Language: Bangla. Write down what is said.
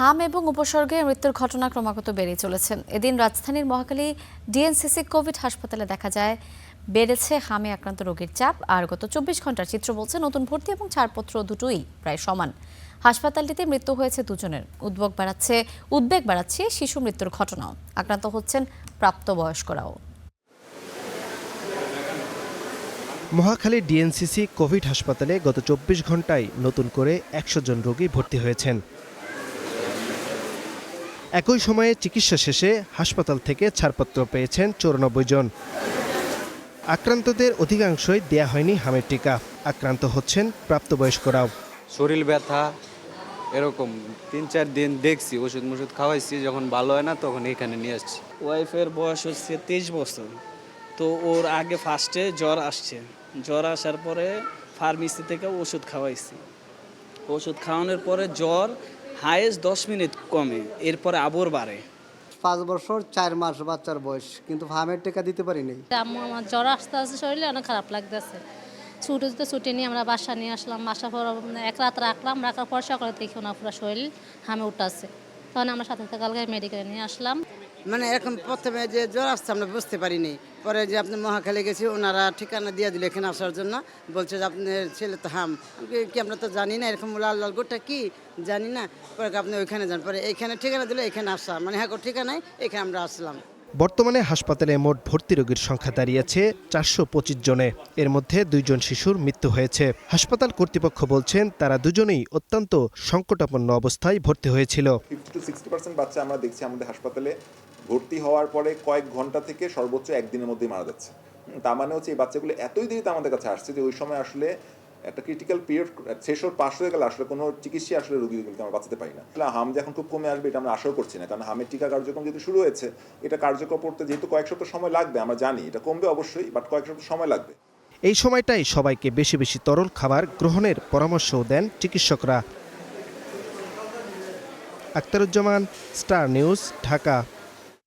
হাম এবং উপসর্গে মৃত্যুর ঘটনা ক্রমাগত বেড়ে চলেছে। এদিন রাজধানীর মহাখালী ডিএনসিসি কোভিড হাসপাতালে দেখা যায় বেড়েছে হামে আক্রান্ত রোগীর চাপ। আর গত 24 ঘন্টার চিত্র বলছে নতুন ভর্তি এবং ছাড়পত্র দুটোই প্রায় সমান। হাসপাতালটিতে মৃত্যু হয়েছে দুজনের। উদ্বেগ বাড়াচ্ছে শিশু মৃত্যুর ঘটনাও। আক্রান্ত হচ্ছেন প্রাপ্তবয়স্করাও। মহাখালী ডিএনসিসি কোভিড হাসপাতালে গত 24 ঘন্টায় নতুন করে 100 জন রোগী ভর্তি হয়েছেন। একই সময়ে চিকিৎসা শেষে হাসপাতাল থেকে ছাড়পত্র পেয়েছেন 94 জন। আক্রান্তদের অধিকাংশই দেয়া হয়নি হামের টিকা। আক্রান্ত হচ্ছেন প্রাপ্তবয়স্করাও। শরীর ব্যথা এরকম 3-4 দিন দেখছি, ওষুধ খাওয়াইছি, যখন ভালো হয় না তখন এখানে নিয়ে আসছি। ওয়াইফের বয়স হচ্ছে 23 বছর। তো ওর আগে ফার্স্টে জ্বর আসছে, জ্বর আসার পরে ফার্মেসি থেকে ওষুধ খাওয়াইছি। ওষুধ খাওয়ানোর পরে জ্বর হাইয়েস্ট 10 মিনিট কমে, এরপরে আবার বাড়ে। 5 বছর 4 মাস বাচ্চার বয়স, কিন্তু ফার্মের টিকা দিতে পারিনি। আমার জ্বর আসতে আসতে শরীরে অনেক খারাপ লাগতেছে। ছুটি নিয়ে আমরা বাসা নিয়ে আসলাম। বাসা পর এক রাত রাখার পর সকালে দেখি ওনার পুরো শরীর হামে উঠাচ্ছে। তখন আমরা সাথে কালকে মেডিকেলে নিয়ে আসলাম। মানে এরকম প্রথমে যে জ্বর আসছে আমরা বুঝতে পারিনি, পরে যে আপনি মহাখালী গেছি, ওনারা ঠিকানা দিয়ে দিল এখানে আসার জন্য। বলছে যে আপনার ছেলে তো হাম, কি আমরা তো জানি না, এরকম লাল লাল গোটা কি জানি না। পরে আপনি ওইখানে যান, পরে এইখানে ঠিকানা দিলে এখানে আসা, মানে হ্যাঁ ঠিকানায় এখানে আমরা আসলাম। বর্তমানে হাসপাতালে মোট ভর্তি রোগীর সংখ্যা দাঁড়িয়েছে 425 জনে। এর মধ্যে 2 জন শিশুর মৃত্যু হয়েছে। হাসপাতাল কর্তৃপক্ষ বলছেন তারা দুজনেই অত্যন্ত সংকটাপন্ন অবস্থায় ভর্তি হয়েছিল। 50-60% বাচ্চা আমরা দেখছি আমাদের হাসপাতালে ভর্তি হওয়ার পরে কয়েক ঘন্টা থেকে সর্বোচ্চ একদিনের মধ্যেই মারা যাচ্ছে। তার মানে হচ্ছে এই বাচ্চাগুলো এতই দেরিতে আমাদের কাছে আসছে যে ওই সময় আসলে একটা ক্রিটিক্যাল পিরিয়ড শেষ পাশ হয়ে গেলে আসলে কোনো চিকিৎসা আসলে রোগীগুলোকে আমরা বাঁচাতে পারি না। হাম যে এখন খুব কমে আসবে এটা আমরা আশাও করছি না, কারণ হামের টিকা কার্যক্রম যেহেতু শুরু হয়েছে, এটা কার্যকর করতে যেহেতু কয়েক সপ্তাহ সময় লাগবে, আমরা জানি এটা কমবে অবশ্যই, বাট কয়েক সপ্তাহ সময় লাগবে। এই সময়টাই সবাইকে বেশি বেশি তরল খাবার গ্রহণের পরামর্শও দেন চিকিৎসকরা। Akhtaruzzaman, star news, Dhaka.